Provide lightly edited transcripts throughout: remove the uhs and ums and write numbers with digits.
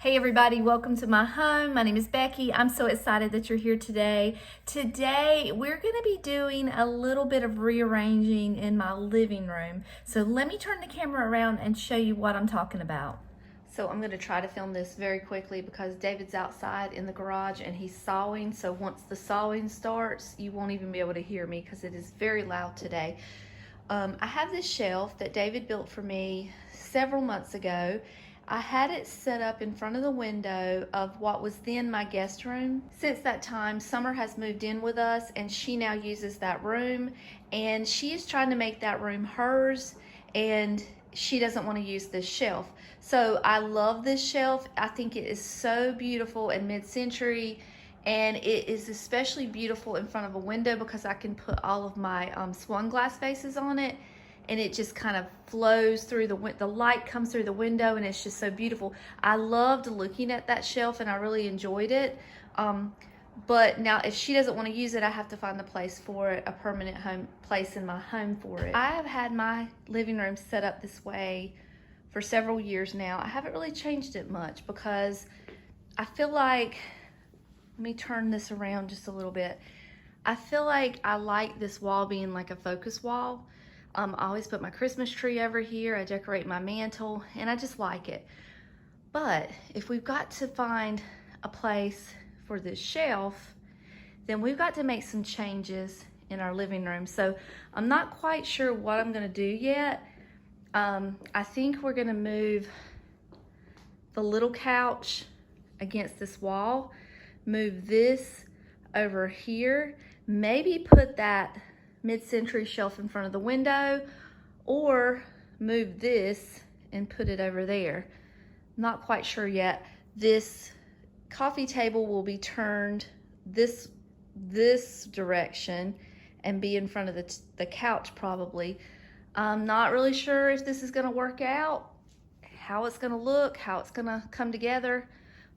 Hey everybody, welcome to my home. My name is Becky. I'm so excited that you're here today. Today, we're gonna be doing a little bit of rearranging in my living room. So let me turn the camera around and show you what I'm talking about. So I'm gonna try to film this very quickly because David's outside in the garage and he's sawing. So once the sawing starts, you won't even be able to hear me because it is very loud today. I have this shelf that David built for me several months ago. I had it set up in front of the window of what was then my guest room. Since that time, Summer has moved in with us and she now uses that room, and she is trying to make that room hers, and she doesn't want to use this shelf. So I love this shelf. I think it is so beautiful and mid-century, and it is especially beautiful in front of a window because I can put all of my swung glass vases on it, and it just kind of flows through the light comes through the window, and it's just so beautiful. I loved looking at that shelf and I really enjoyed it. But now if she doesn't want to use it, I have to find a place for it, a permanent home place in my home for it. I have had my living room set up this way for several years now. I haven't really changed it much because I feel like, let me turn this around just a little bit. I feel like I like this wall being like a focus wall. I always put my Christmas tree over here. I decorate my mantle, and I just like it. But if we've got to find a place for this shelf, then we've got to make some changes in our living room. So I'm not quite sure what I'm gonna do yet. I think we're gonna move the little couch against this wall, move this over here, maybe put that mid-century shelf in front of the window, or move this and put it over there. Not quite sure yet. This coffee table will be turned this direction and be in front of the couch probably. I'm not really sure if this is gonna work out, how it's gonna look, how it's gonna come together,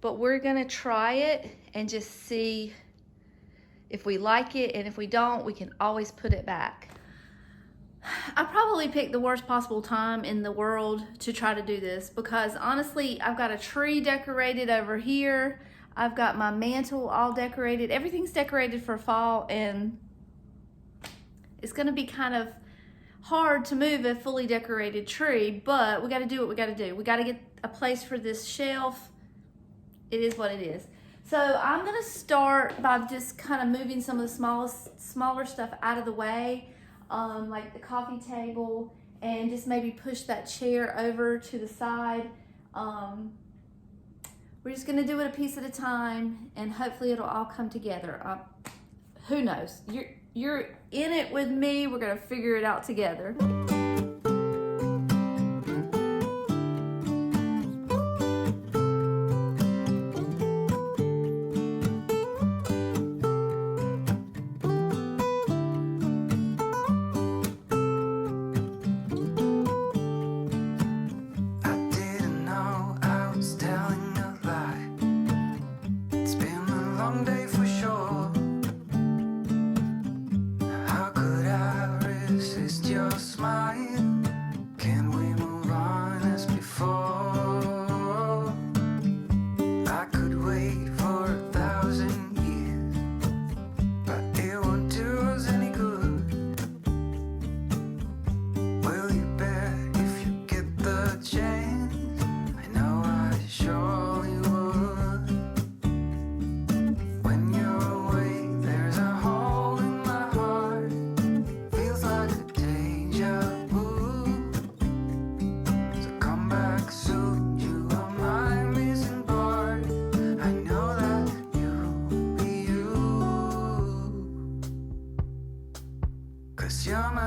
but we're gonna try it and just see if we like it, and if we don't, we can always put it back. I probably picked the worst possible time in the world to try to do this because honestly, I've got a tree decorated over here. I've got my mantle all decorated. Everything's decorated for fall, and it's gonna be kind of hard to move a fully decorated tree, but we gotta do what we gotta do. We gotta get a place for this shelf. It is what it is. So I'm gonna start by just kind of moving some of the smaller stuff out of the way, like the coffee table, and just maybe push that chair over to the side. We're just gonna do it a piece at a time, and hopefully it'll all come together. Who knows? You're in it with me. We're gonna figure it out together.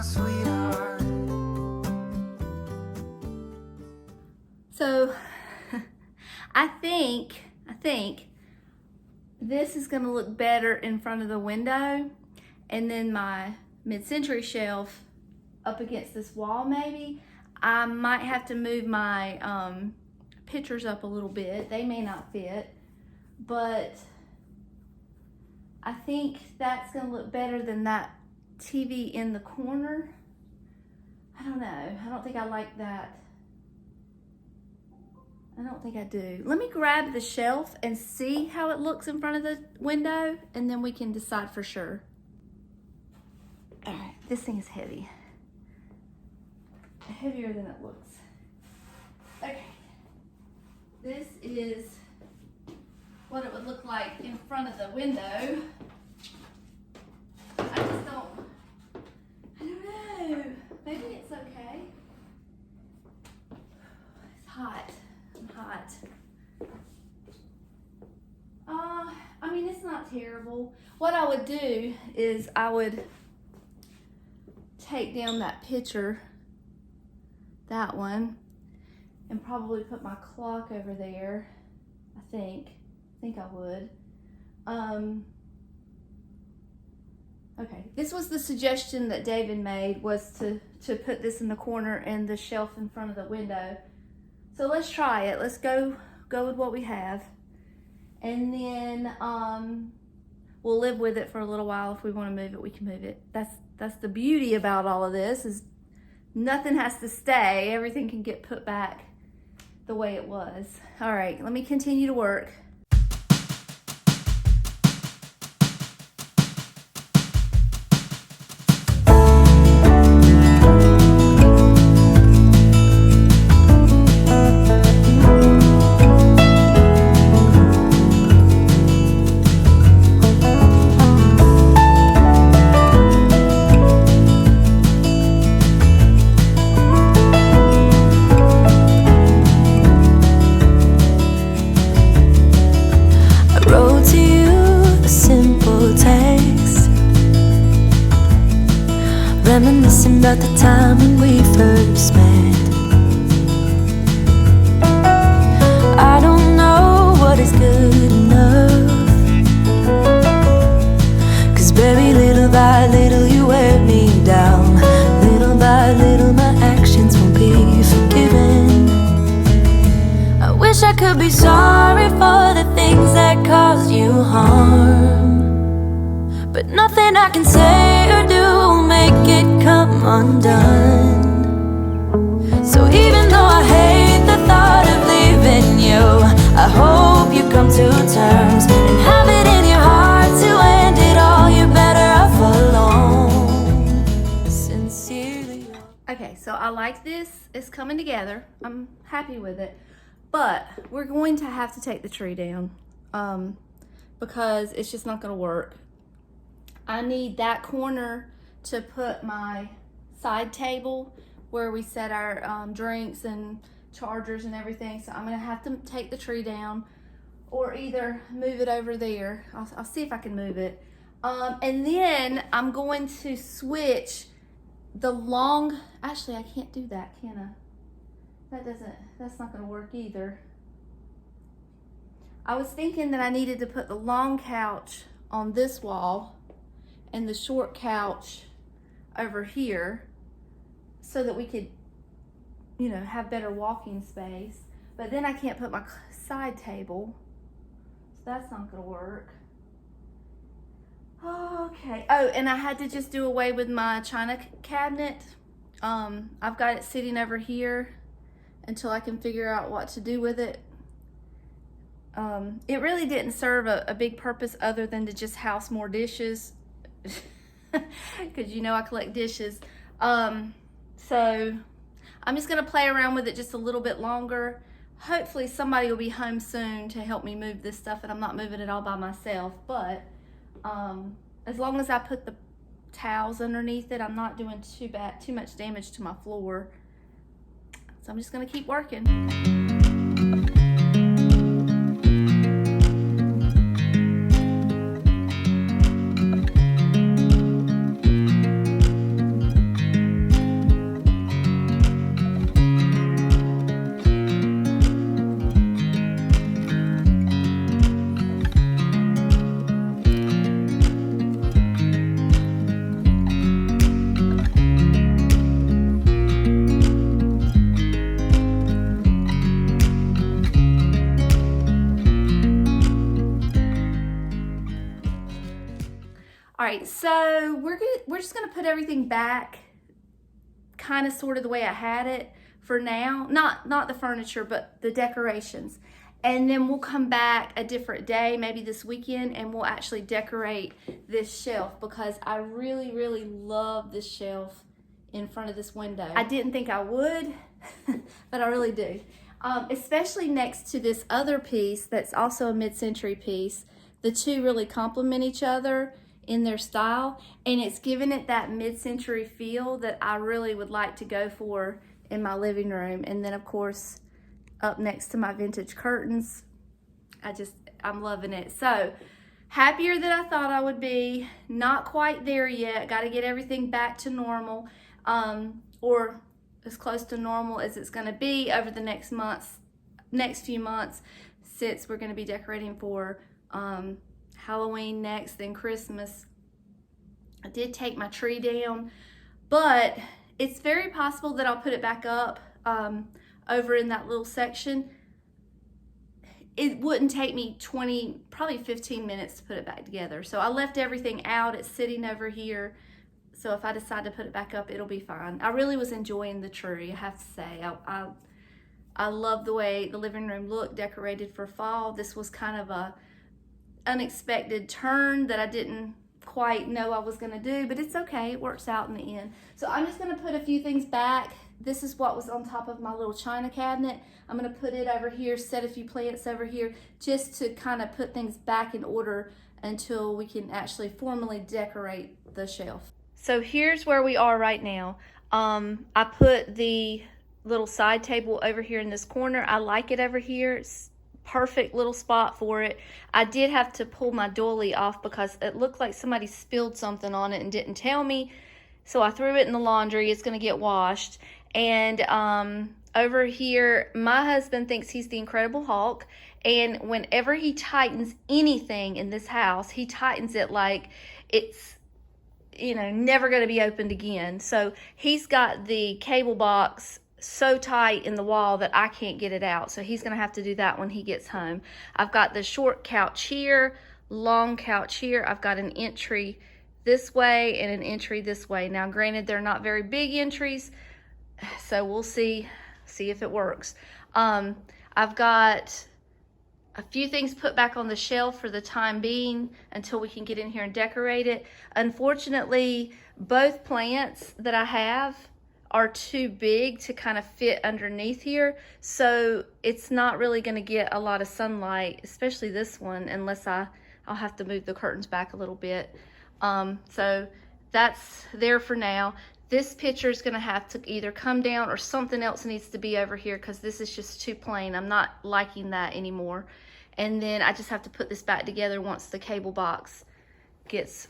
Sweetheart. So I think this is gonna look better in front of the window, and then my mid-century shelf up against this wall maybe. I might have to move my pictures up a little bit. They may not fit, but I think that's gonna look better than that TV in the corner. I don't know. I don't think I like that. I don't think I do. Let me grab the shelf and see how it looks in front of the window, and then we can decide for sure. All right, this thing is heavy. Heavier than it looks. Okay. This is what it would look like in front of the window. I don't know. Maybe it's okay. It's hot. I'm hot. I mean, it's not terrible. What I would do is I would take down that picture, that one, and probably put my clock over there. I think I would. Okay, this was the suggestion that David made, was to put this in the corner and the shelf in front of the window. So let's try it. Let's go with what we have. And then we'll live with it for a little while. If we want to move it, we can move it. That's the beauty about all of this, is nothing has to stay. Everything can get put back the way it was. All right, let me continue to work. Reminiscing about the time when we first met. I don't know what is good enough, 'cause baby, little by little you wear me down. Little by little my actions won't be forgiven. I wish I could be sorry for the things that caused you harm, but nothing I can say or do will make it come undone. So even though I hate the thought of leaving you, I hope you come to terms and have it in your heart to end it all. You're better off alone. Sincerely. Okay, so I like this. It's coming together. I'm happy with it. But we're going to have to take the tree down because it's just not going to work. I need that corner to put my side table where we set our drinks and chargers and everything. So I'm gonna have to take the tree down, or either move it over there. I'll see if I can move it. And then I'm going to switch the long, actually I can't do that, can I? That's not gonna work either. I was thinking that I needed to put the long couch on this wall and the short couch over here so that we could, have better walking space. But then I can't put my side table, so that's not gonna work. Okay. Oh, and I had to just do away with my china cabinet. I've got it sitting over here until I can figure out what to do with it. It really didn't serve a big purpose other than to just house more dishes. Because I collect dishes. So I'm just gonna play around with it just a little bit longer. Hopefully somebody will be home soon to help me move this stuff, and I'm not moving it all by myself. But as long as I put the towels underneath it, I'm not doing too much damage to my floor. So I'm just gonna keep working. All right, so we're just gonna put everything back kind of sort of the way I had it for now. Not the furniture, but the decorations. And then we'll come back a different day, maybe this weekend, and we'll actually decorate this shelf because I really, really love this shelf in front of this window. I didn't think I would, but I really do. Especially next to this other piece that's also a mid-century piece. The two really complement each other in their style, and it's giving it that mid-century feel that I really would like to go for in my living room. And then of course, up next to my vintage curtains, I'm loving it. So happier than I thought I would be. Not quite there yet. Got to get everything back to normal, or as close to normal as it's going to be over the next few months, since we're going to be decorating for Halloween next, then Christmas. I did take my tree down, but it's very possible that I'll put it back up over in that little section. It wouldn't take me 20, probably 15 minutes to put it back together. So I left everything out. It's sitting over here. So if I decide to put it back up, it'll be fine. I really was enjoying the tree, I have to say. I love the way the living room looked, decorated for fall. This was kind of a unexpected turn that I didn't quite know I was gonna do, but it's okay, it works out in the end. So I'm just gonna put a few things back. This is what was on top of my little china cabinet. I'm gonna put it over here, set a few plants over here, just to kind of put things back in order until we can actually formally decorate the shelf. So here's where we are right now. I put the little side table over here in this corner. I like it over here. It's perfect little spot for it. I did have to pull my doily off because it looked like somebody spilled something on it and didn't tell me. So I threw it in the laundry. It's going to get washed. And over here, my husband thinks he's the Incredible Hulk. And whenever he tightens anything in this house, he tightens it like it's, you know, never going to be opened again. So he's got the cable box so tight in the wall that I can't get it out. So he's going to have to do that when he gets home. I've got the short couch here, long couch here. I've got an entry this way and an entry this way. Now, granted, they're not very big entries, so we'll see if it works. I've got a few things put back on the shelf for the time being until we can get in here and decorate it. Unfortunately, both plants that I have are too big to kind of fit underneath here, so it's not really going to get a lot of sunlight, especially this one, unless I'll have to move the curtains back a little bit. So that's there for now. This picture is going to have to either come down or something else needs to be over here because this is just too plain. I'm not liking that anymore. And then I just have to put this back together once the cable box gets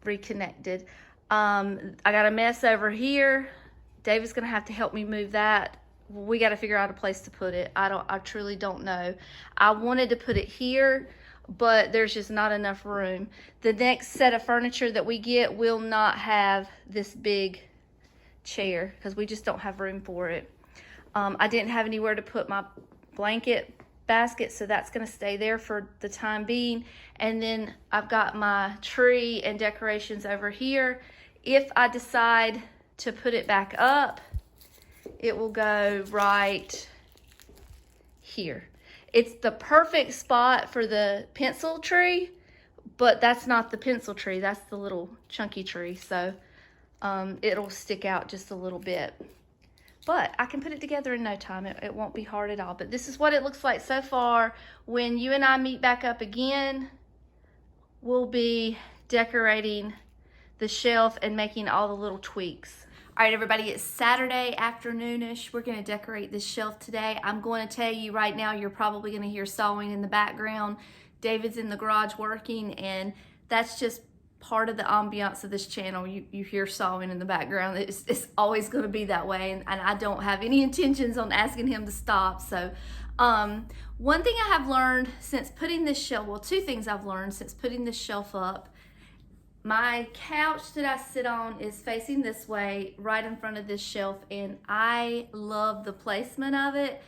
reconnected. I got a mess over here. David's going to have to help me move that. We got to figure out a place to put it. I truly don't know. I wanted to put it here, but there's just not enough room. The next set of furniture that we get will not have this big chair because we just don't have room for it. I didn't have anywhere to put my blanket basket, so that's going to stay there for the time being. And then I've got my tree and decorations over here. If I decide to put it back up, it will go right here. It's the perfect spot for the pencil tree, but that's not the pencil tree. That's the little chunky tree. So it'll stick out just a little bit. But I can put it together in no time. It won't be hard at all. But this is what it looks like so far. When you and I meet back up again, we'll be decorating the shelf and making all the little tweaks. All right, everybody, it's Saturday afternoonish. We're going to decorate this shelf today. I'm going to tell you right now, you're probably going to hear sawing in the background. David's in the garage working, and that's just part of the ambiance of this channel. You hear sawing in the background. It's always going to be that way, and I don't have any intentions on asking him to stop. So one thing I have learned since putting this shelf, well, two things I've learned since putting this shelf up. My couch that I sit on is facing this way, right in front of this shelf, and I love the placement of it.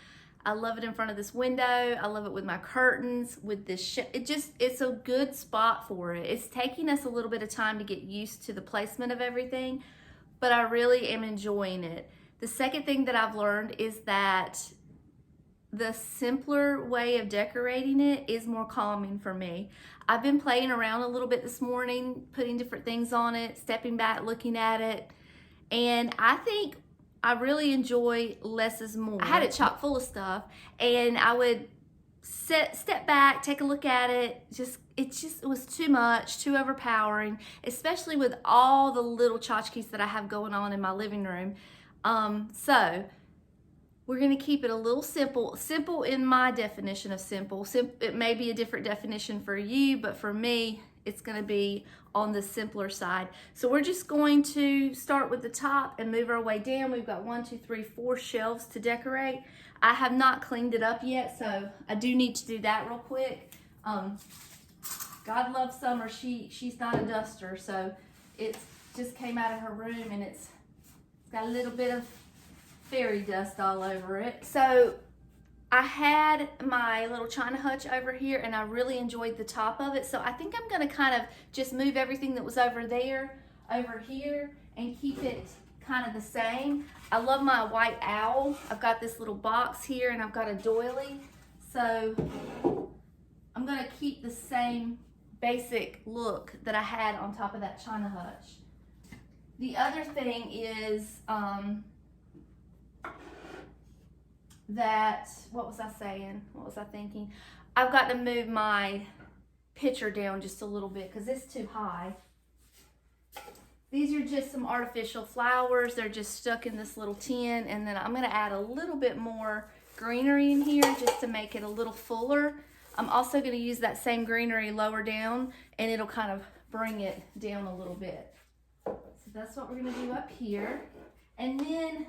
I love it in front of this window. I love it with my curtains, with this shelf. It's a good spot for it. It's taking us a little bit of time to get used to the placement of everything, but I really am enjoying it. The second thing that I've learned is that the simpler way of decorating it is more calming for me. I've been playing around a little bit this morning, putting different things on it, stepping back, looking at it, and I think I really enjoy less is more. I had it chock full of stuff, and I would step back, take a look at it. It was too much, too overpowering, especially with all the little tchotchkes that I have going on in my living room. So we're gonna keep it a little simple. Simple in my definition of simple. It may be a different definition for you, but for me, it's gonna be on the simpler side. So we're just going to start with the top and move our way down. We've got 1, 2, 3, 4 shelves to decorate. I have not cleaned it up yet, so I do need to do that real quick. God loves Summer. She's not a duster, so it just came out of her room and it's got a little bit of fairy dust all over it. So I had my little china hutch over here and I really enjoyed the top of it. So I think I'm gonna kind of just move everything that was over there over here and keep it kind of the same. I love my white owl. I've got this little box here and I've got a doily. So I'm gonna keep the same basic look that I had on top of that china hutch. The other thing is, what was I saying? What was I thinking? I've got to move my picture down just a little bit because it's too high. These are just some artificial flowers. They're just stuck in this little tin, and then I'm going to add a little bit more greenery in here just to make it a little fuller. I'm also going to use that same greenery lower down, and it'll kind of bring it down a little bit. So that's what we're going to do up here. And then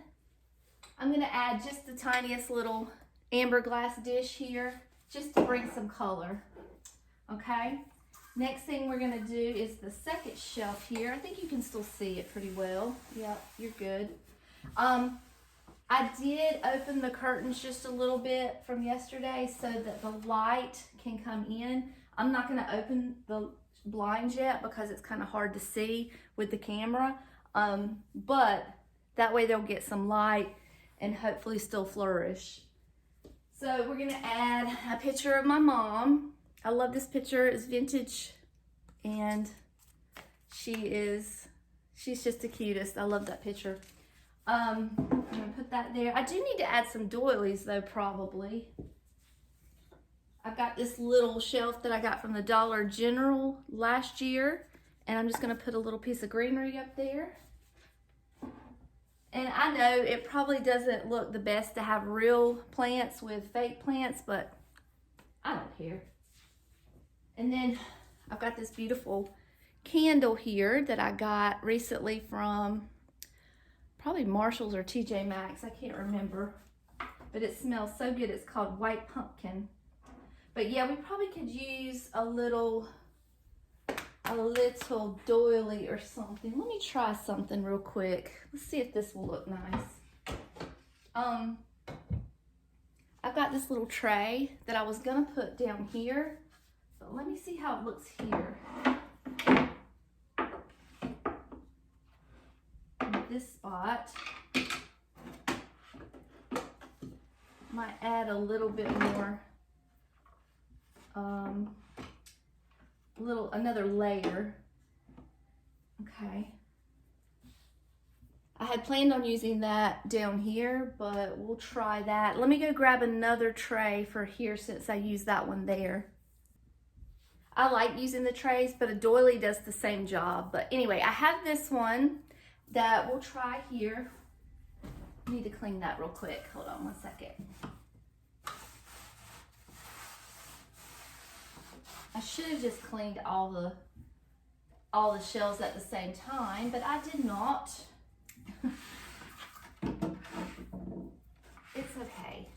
I'm going to add just the tiniest little amber glass dish here just to bring some color. Okay? Next thing we're going to do is the second shelf here. I think you can still see it pretty well. Yep, you're good. I did open the curtains just a little bit from yesterday so that the light can come in. I'm not going to open the blinds yet because it's kind of hard to see with the camera. But that way they'll get some light and hopefully still flourish. So we're gonna add a picture of my mom. I love this picture. It's vintage and she's just the cutest. I love that picture. I'm gonna put that there. I do need to add some doilies though, probably. I've got this little shelf that I got from the Dollar General last year, and I'm just gonna put a little piece of greenery up there. And I know it probably doesn't look the best to have real plants with fake plants, but I don't care. And then I've got this beautiful candle here that I got recently from probably Marshall's or TJ Maxx. I can't remember, but it smells so good. It's called White Pumpkin. But yeah, we probably could use a little doily or something. Let me try something real quick. Let's see if this will look nice. I've got this little tray that I was gonna put down here, but let me see how it looks here. In this spot, might add a little bit more, another layer. Okay. I had planned on using that down here, but we'll try that. Let me go grab another tray for here since I used that one there. I like using the trays, but a doily does the same job. But anyway, I have this one that we'll try here. I need to clean that real quick. Hold on 1 second. I should have just cleaned all the shelves at the same time, but I did not. It's okay.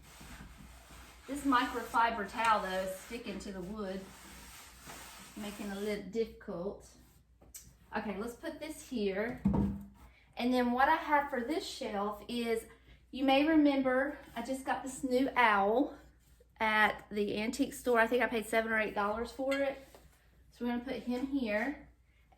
This microfiber towel though is sticking to the wood, making it a little difficult. Okay, let's put this here. And then what I have for this shelf is, you may remember, I just got this new owl at the antique store. I think I paid $7 or $8 for it. So we're gonna put him here.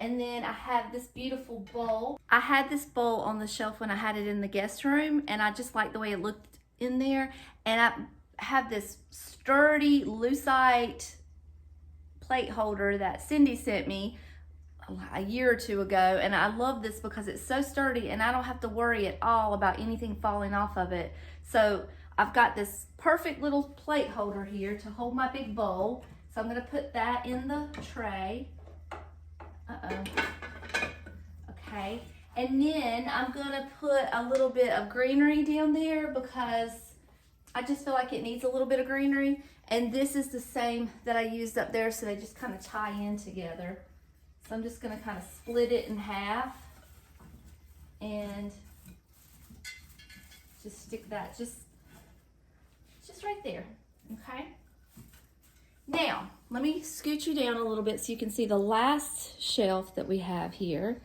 And then I have this beautiful bowl. I had this bowl on the shelf when I had it in the guest room, and I just liked the way it looked in there. And I have this sturdy lucite plate holder that Cindy sent me a year or two ago, and I love this because it's so sturdy and I don't have to worry at all about anything falling off of it. So I've got this perfect little plate holder here to hold my big bowl. So I'm going to put that in the tray. Okay, and then I'm going to put a little bit of greenery down there because I just feel like it needs a little bit of greenery. And this is the same that I used up there, so they just kind of tie in together. So I'm just going to kind of split it in half and just stick that just right there, okay? Now, let me scoot you down a little bit so you can see the last shelf that we have here.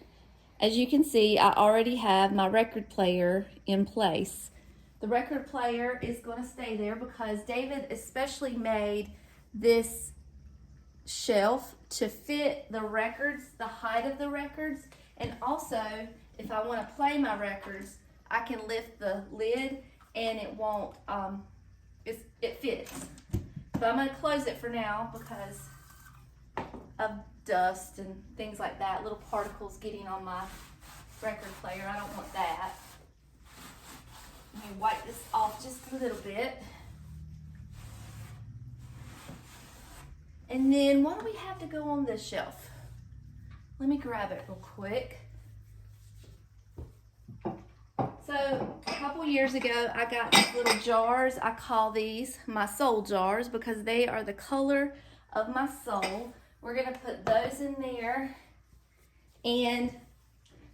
As you can see, I already have my record player in place. The record player is going to stay there because David especially made this shelf to fit the records, the height of the records, and also if I want to play my records, I can lift the lid and it won't, it fits. But I'm going to close it for now because of dust and things like that, little particles getting on my record player. I don't want that. Let me wipe this off just a little bit. And then what do we have to go on this shelf? Let me grab it real quick. So a couple years ago, I got these little jars. I call these my soul jars because they are the color of my soul. We're gonna put those in there and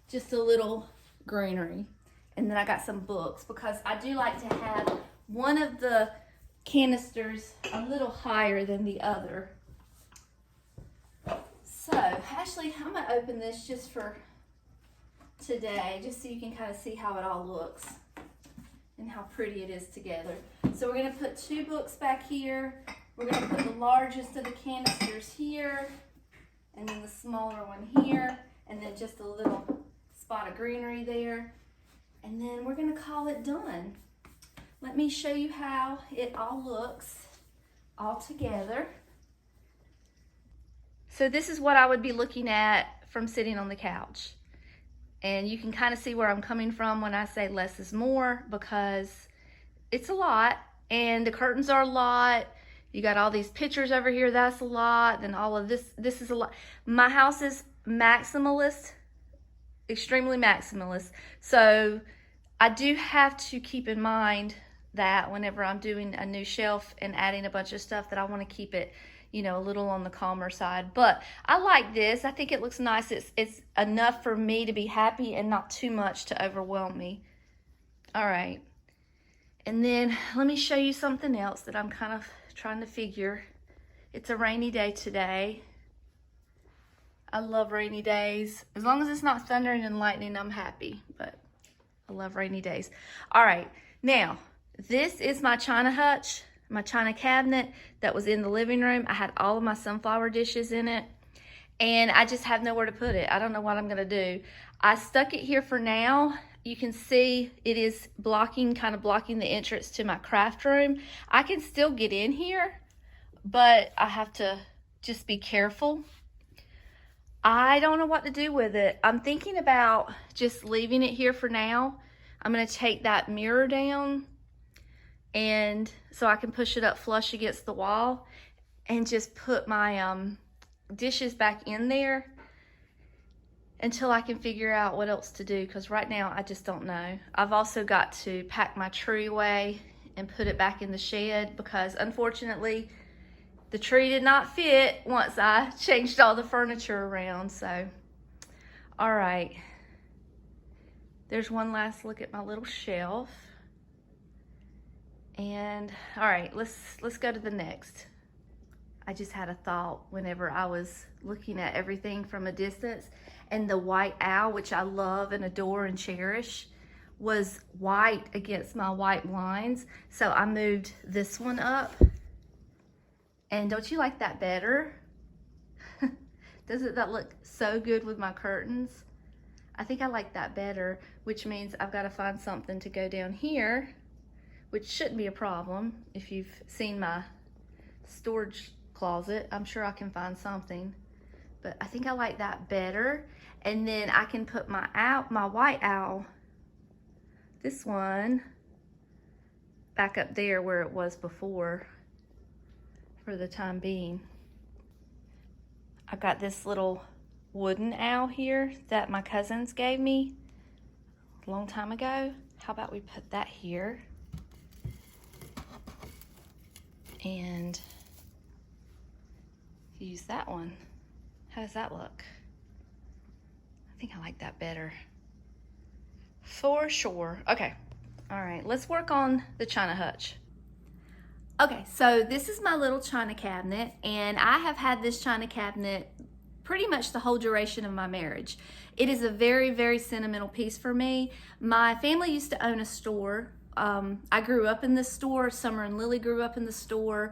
just a little greenery. And then I got some books because I do like to have one of the canisters a little higher than the other. So, actually, I'm going to open this just for today, just so you can kind of see how it all looks and how pretty it is together. So we're going to put 2 books back here. We're going to put the largest of the canisters here, and then the smaller one here, and then just a little spot of greenery there. And then we're going to call it done. Let me show you how it all looks all together. So this is what I would be looking at from sitting on the couch. And you can kind of see where I'm coming from when I say less is more, because it's a lot and the curtains are a lot. You got all these pictures over here, that's a lot. Then all of this is a lot. My house is maximalist, extremely maximalist. So I do have to keep in mind that whenever I'm doing a new shelf and adding a bunch of stuff, that I want to keep it, you know, a little on the calmer side. But I like this. I think it looks nice. It's enough for me to be happy and not too much to overwhelm me. All right. And then let me show you something else that I'm kind of trying to figure. It's a rainy day today. I love rainy days. As long as it's not thundering and lightning, I'm happy. But I love rainy days. All right. Now, this is my china hutch, my china cabinet that was in the living room. I had all of my sunflower dishes in it, and I just have nowhere to put it. I don't know what I'm going to do. I stuck it here for now. You can see it is kind of blocking the entrance to my craft room. I can still get in here, but I have to just be careful. I don't know what to do with it. I'm thinking about just leaving it here for now. I'm going to take that mirror down, and so I can push it up flush against the wall and just put my dishes back in there until I can figure out what else to do, because right now I just don't know. I've also got to pack my tree away and put it back in the shed because unfortunately the tree did not fit once I changed all the furniture around. So, all right. There's one last look at my little shelf. And all right, let's go to the next. I just had a thought whenever I was looking at everything from a distance, and the white owl, which I love and adore and cherish, was white against my white blinds. So I moved this one up. And don't you like that better? Doesn't that look so good with my curtains? I think I like that better, which means I've got to find something to go down here, which shouldn't be a problem. If you've seen my storage closet, I'm sure I can find something, but I think I like that better. And then I can put my white owl, this one, back up there where it was before for the time being. I've got this little wooden owl here that my cousins gave me a long time ago. How about we put that here? And use that one. How does that look? I think I like that better. For sure. Okay. All right, let's work on the china hutch. Okay, so this is my little china cabinet, and I have had this china cabinet pretty much the whole duration of my marriage. It is a very, very sentimental piece for me. My family used to own a store. I grew up in the store. Summer and Lily grew up in the store.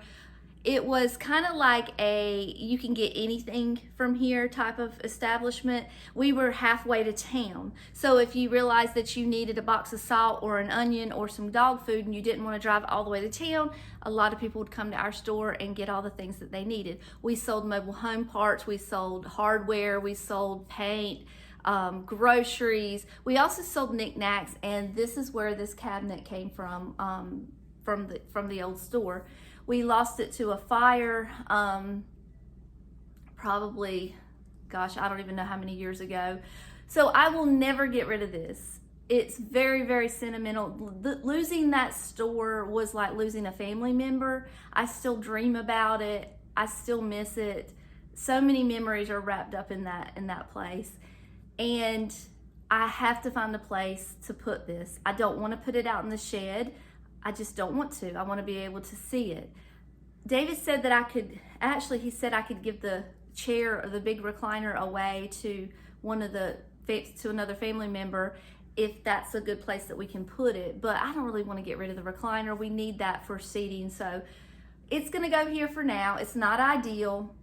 It was kind of like a you can get anything from here type of establishment. We were halfway to town. So if you realized that you needed a box of salt or an onion or some dog food and you didn't want to drive all the way to town, a lot of people would come to our store and get all the things that they needed. We sold mobile home parts, we sold hardware, we sold paint, groceries. We also sold knickknacks, and this is where this cabinet came from the old store. We lost it to a fire, probably, gosh, I don't even know how many years ago. So I will never get rid of this. It's very, very sentimental. Losing that store was like losing a family member. I still dream about it. I still miss it. So many memories are wrapped up in that place. And I have to find a place to put this. I don't want to put it out in the shed. I just don't want to. I want to be able to see it. David said that I could, actually he said I could give the chair or the big recliner away to another family member if that's a good place that we can put it. But I don't really want to get rid of the recliner. We need that for seating. So it's going to go here for now. It's not ideal.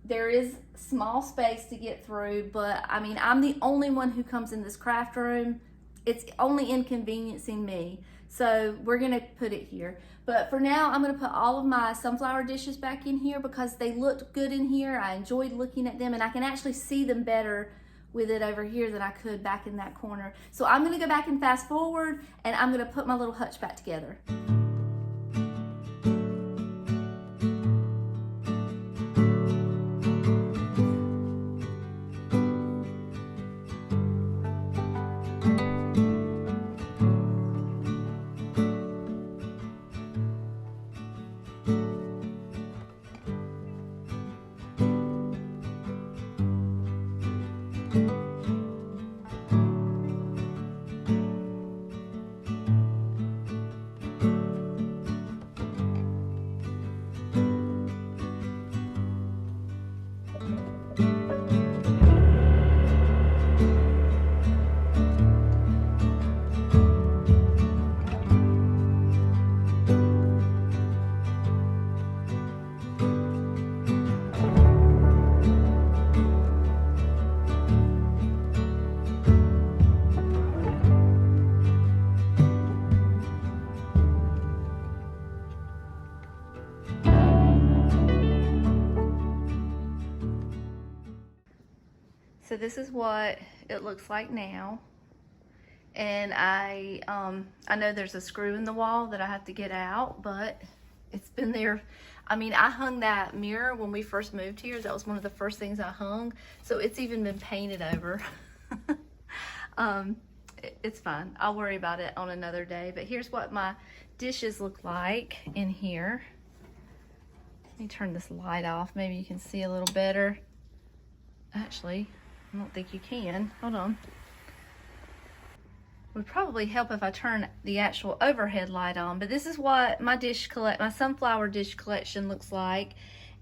There is small space to get through, but I mean, I'm the only one who comes in this craft room. It's only inconveniencing me. So we're gonna put it here. But for now, I'm gonna put all of my sunflower dishes back in here because they looked good in here. I enjoyed looking at them, and I can actually see them better with it over here than I could back in that corner. So I'm gonna go back and fast forward, and I'm gonna put my little hutch back together. So this is what it looks like now. And I know there's a screw in the wall that I have to get out, but it's been there. I mean, I hung that mirror when we first moved here. That was one of the first things I hung. So it's even been painted over. It's fine. I'll worry about it on another day. But here's what my dishes look like in here. Let me turn this light off. Maybe you can see a little better. Actually, I don't think you can. Hold on. Would probably help if I turn the actual overhead light on. But this is what my sunflower dish collection looks like.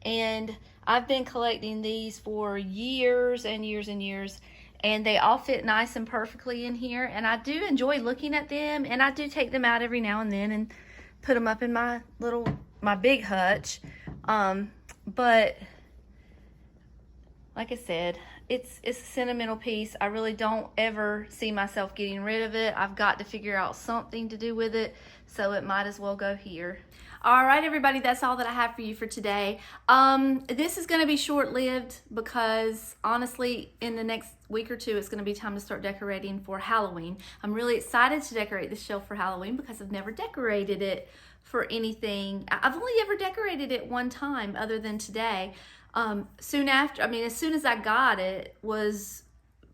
And I've been collecting these for years and years and years. And they all fit nice and perfectly in here. And I do enjoy looking at them. And I do take them out every now and then and put them up in my big hutch. But like I said, it's a sentimental piece. I really don't ever see myself getting rid of it. I've got to figure out something to do with it, so it might as well go here. All right, everybody, that's all that I have for you for today. This is going to be short-lived because, honestly, in the next week or two, it's going to be time to start decorating for Halloween. I'm really excited to decorate this shelf for Halloween because I've never decorated it for anything. I've only ever decorated it one time other than today. As soon as I got it was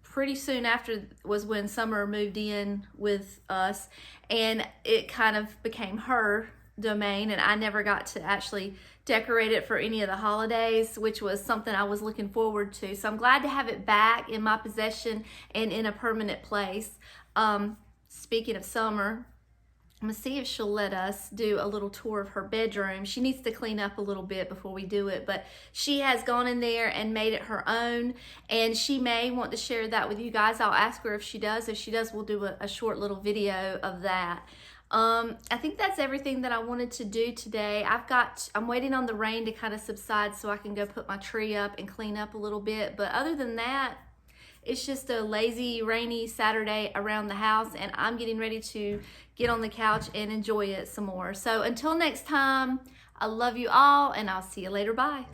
pretty soon after was when Summer moved in with us, and it kind of became her domain, and I never got to actually decorate it for any of the holidays, which was something I was looking forward to. So I'm glad to have it back in my possession and in a permanent place. Speaking of Summer, I'm gonna see if she'll let us do a little tour of her bedroom. She needs to clean up a little bit before we do it, but she has gone in there and made it her own, and she may want to share that with you guys. I'll ask her if she does. If she does, we'll do a short little video of that. I think that's everything that I wanted to do today. I'm waiting on the rain to kind of subside so I can go put my tree up and clean up a little bit. But other than that, it's just a lazy, rainy Saturday around the house, and I'm getting ready to get on the couch and enjoy it some more. So until next time, I love you all, and I'll see you later. Bye.